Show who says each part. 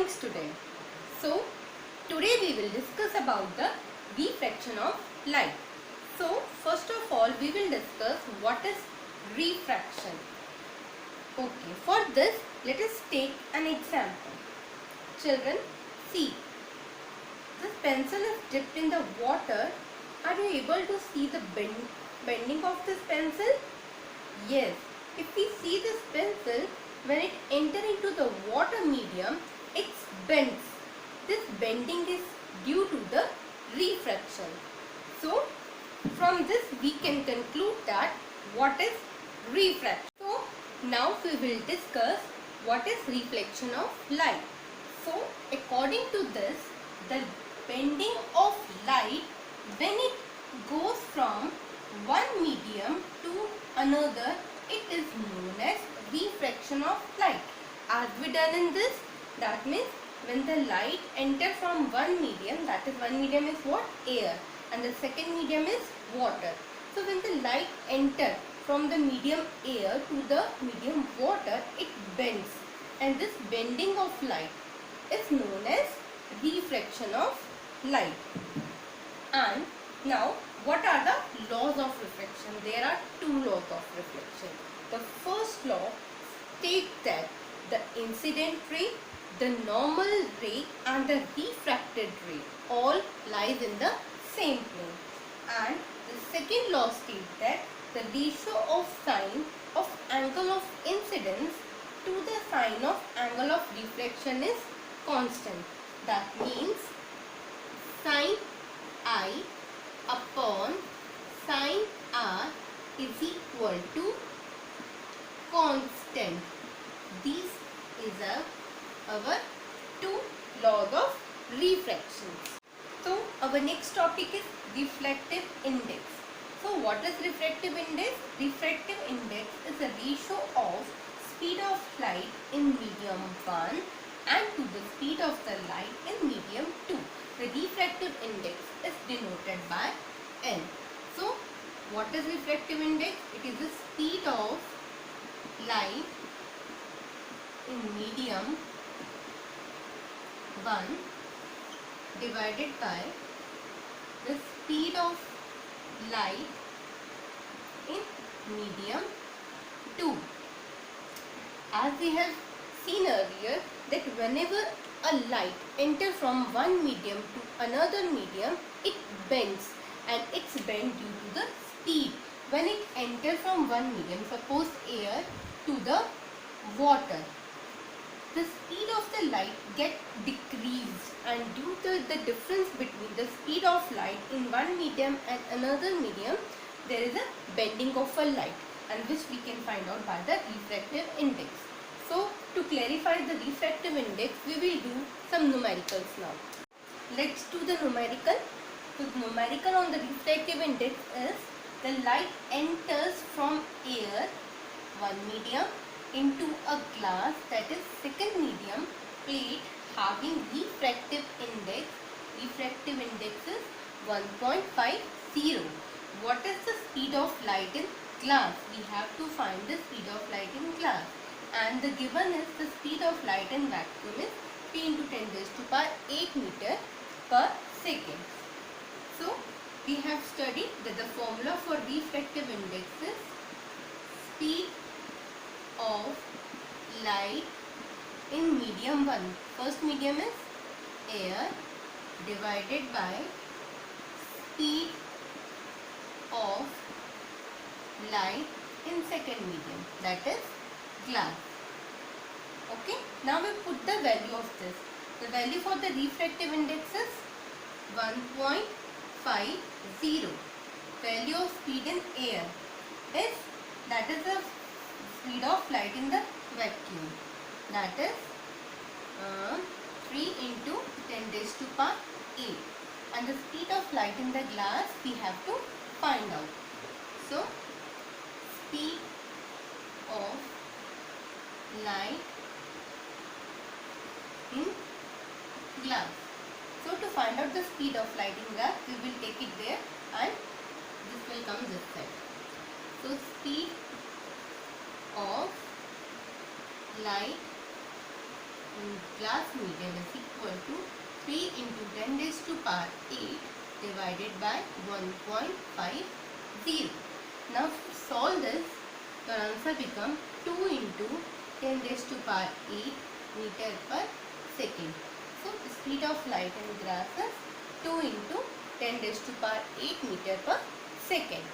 Speaker 1: drawings today. So today we will discuss about the refraction of light. So first of all we will discuss what is refraction. Okay, for this let us take an example. Children, see, this pencil is dipped in the water. Are you able to see the bending of this pencil? Yes, if we see this pencil, when it enters into the water medium, it bends. This bending is due to the refraction. So, from this we can conclude that what is refraction. So, now we will discuss what is reflection of light. So, according to this, the bending of light when it goes from one medium to another, it is known as refraction of light. Are we done in this? That means when the light enters from one medium, that is one medium is what? Air, and the second medium is water. So when the light enters from the medium air to the medium water, it bends, and this bending of light is known as refraction of light. And now what are the laws of refraction? There are two laws of reflection. The first law states that the incident ray, the normal ray and the refracted ray all lies in the same plane. And the second law states that the ratio of sine of angle of incidence to the sine of angle of reflection is constant. That means sine I upon sine R is equal to constant. These is our two laws of refraction. So our next topic is refractive index. So what is refractive index? Refractive index is a ratio of speed of light in medium 1 and to the speed of the light in medium 2. The refractive index is denoted by N. So, what is refractive index? It is the speed of light in medium 1 divided by the speed of light in medium 2. As we have seen earlier, that whenever a light enters from one medium to another medium, it bends, and it's bent due to the speed. When it enters from one medium, suppose air, to the water, the speed of the light gets decreased, and due to the difference between the speed of light in one medium and another medium, there is a bending of a light, and which we can find out by the refractive index. So, to clarify the refractive index, we will do some numericals now. Let's do the numerical. So, the numerical on the refractive index is the light enters from air, one medium, into a glass, that is second medium, plate having refractive index. Refractive index is 1.50. What is the speed of light in glass? We have to find the speed of light in glass. And the given is the speed of light in vacuum is 3 into 10 raised to power 8 meter per second. So, we have studied that the formula for refractive index is speed of light in medium 1. First medium is air divided by speed of light in second medium, that is glass. Okay, now we put the value of this. The value for the refractive index is 1.50. Value of speed in air is, that is the speed of light in the vacuum, that is 3 into 10 raised to power 8, and the speed of light in the glass we have to find out. So, speed of light in glass. So to find out the speed of light in glass, we will take it there and this will come this side. So speed of light glass medium is equal to 3 into 10 raised to power 8 divided by 1.50. Now solve this. Your answer become 2 into 10 raised to power 8 meter per second. So the speed of light in glass is 2 into 10 raised to power 8 meter per second.